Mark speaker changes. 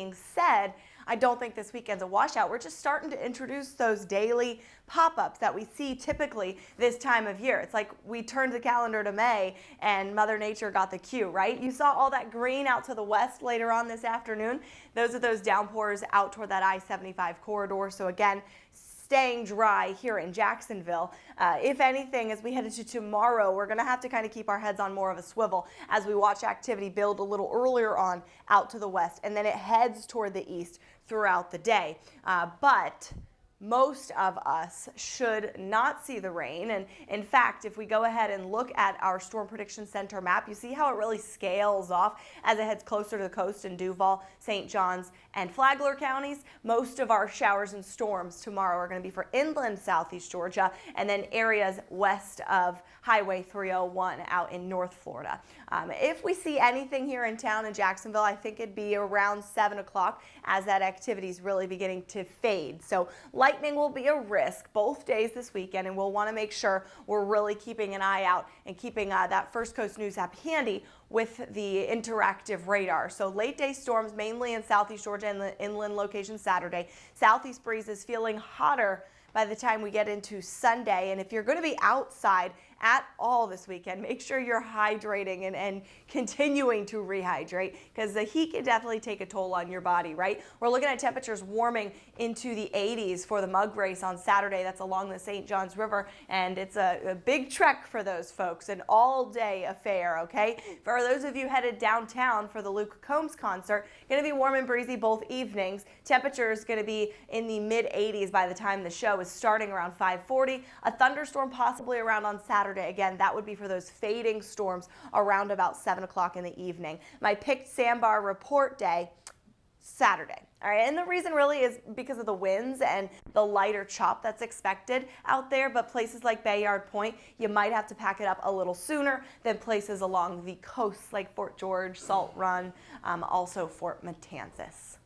Speaker 1: Being said, I don't think this weekend's a washout. We're just starting to introduce those daily pop-ups that we see typically this time of year. It's like we turned the calendar to May and Mother Nature got the cue, right? You saw all that green out to the west later on this afternoon. Those are those downpours out toward that I-75 corridor. So again, staying dry here in Jacksonville. If anything, as we head into tomorrow, we're going to have to kind of keep our heads on more of a swivel as we watch activity build a little earlier on out to the west, and then it heads toward the east throughout the day. But most of us should not see the rain. And in fact, if we go ahead and look at our Storm Prediction Center map, you see how it really scales off as it heads closer to the coast in Duval, St. Johns, and Flagler counties. Most of our showers and storms tomorrow are going to be for inland southeast Georgia and then areas west of Highway 301 out in North Florida. If we see anything here in town in Jacksonville, I think it'd be around 7 o'clock as that activity is really beginning to fade. So lightning will be a risk both days this weekend, and we'll want to make sure we're really keeping an eye out and keeping that First Coast News app handy with the interactive radar. So late day storms mainly in southeast Georgia and the inland locations Saturday. Southeast breeze is feeling hotter by the time we get into Sunday. And if you're going to be outside at all this weekend, make sure you're hydrating and continuing to rehydrate, because the heat can definitely take a toll on your body, right? We're looking at temperatures warming into the 80s for the mug race on Saturday. That's along the St. Johns River, and it's a big trek for those folks, an all-day affair, okay? For those of you headed downtown for the Luke Combs concert, going to be warm and breezy both evenings. Temperatures going to be in the mid-80s by the time the show is starting around 5:40. A thunderstorm possibly around on Saturday. Again, that would be for those fading storms around about 7 o'clock in the evening. My picked sandbar report day, Saturday. All right, and the reason really is because of the winds and the lighter chop that's expected out there, but places like Bayard Point, you might have to pack it up a little sooner than places along the coast like Fort George, Salt Run, also Fort Matanzas.